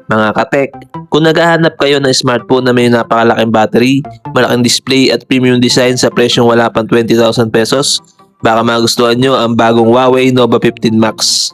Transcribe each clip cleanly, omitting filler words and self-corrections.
Mga katek, kung naghahanap kayo ng smartphone na may napakalaking battery, malaking display at premium design sa presyong wala pang 20,000 pesos, baka magustuhan nyo ang bagong Huawei Nova 15 Max.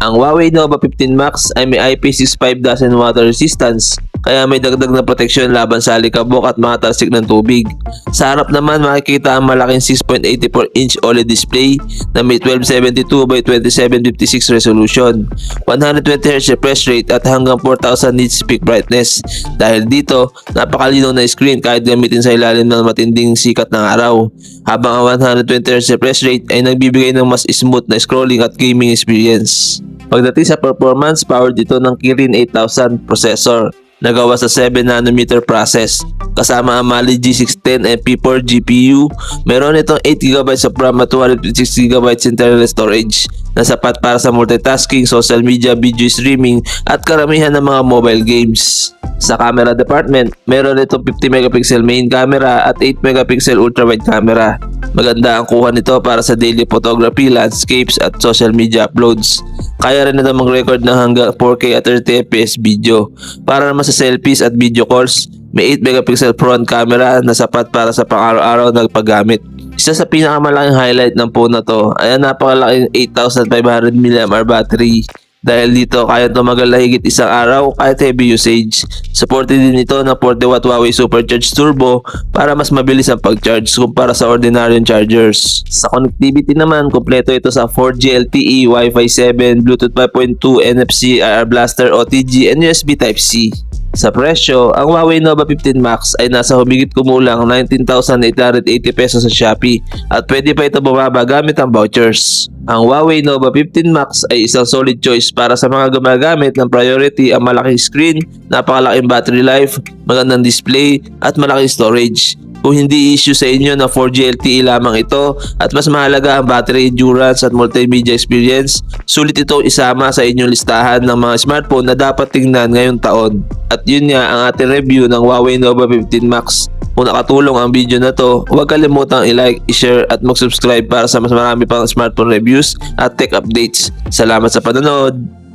Ang Huawei Nova 15 Max ay may IP65 doesn't water resistance, kaya may dagdag na proteksyon laban sa alikabok at mga talsik ng tubig. Sa harap naman makikita ang malaking 6.84-inch OLED display na may 1272x2756 resolution, 120Hz refresh rate at hanggang 4000 nits peak brightness. Dahil dito, napakalinaw na screen kahit gamitin sa ilalim ng matinding sikat ng araw. Habang ang 120Hz refresh rate ay nagbibigay ng mas smooth na scrolling at gaming experience. Pagdating sa performance, powered ito ng Kirin 8000 processor na gawa sa 7nm process. Kasama ang Mali G610 MP4 GPU, meron itong 8GB of RAM at 256GB internal storage na sapat para sa multitasking, social media, video streaming at karamihan ng mga mobile games. Sa camera department, meron itong 50MP main camera at 8MP ultrawide camera. Maganda ang kuha nito para sa daily photography, landscapes at social media uploads. Kaya rin ito mag-record ng hanggang 4K at 30fps video. Para naman sa selfies at video calls, may 8MP front camera na sapat para sa pang-araw-araw na paggamit. Isa sa pinakamalaking highlight ng phone na to ay ang napakalaking 8500mAh battery. Dahil dito, kaya tumagal na higit isang araw kahit heavy usage. Supported din ito ng 40W Huawei Supercharge Turbo para mas mabilis ang pag-charge kumpara sa ordinaryong chargers. Sa connectivity naman, kompleto ito sa 4G LTE, Wi-Fi 7, Bluetooth 5.2, NFC, IR Blaster, OTG, and USB Type-C. Sa presyo, ang Huawei Nova 15 Max ay nasa humigit kumulang 19,880 pesos sa Shopee at pwede pa ito bumaba gamit ang vouchers. Ang Huawei Nova 15 Max ay isang solid choice para sa mga gumagamit ng priority ang malaking screen, napakalaking battery life, magandang display at malaking storage. Kung hindi issue sa inyo na 4G LTE lamang ito at mas mahalaga ang battery endurance at multimedia experience, sulit itong isama sa inyong listahan ng mga smartphone na dapat tingnan ngayong taon. At yun nga ang ating review ng Huawei Nova 15 Max. Kung nakatulong ang video na to, huwag kalimutang i-like, i-share at mag-subscribe para sa mas marami pang smartphone reviews at tech updates. Salamat sa panonood!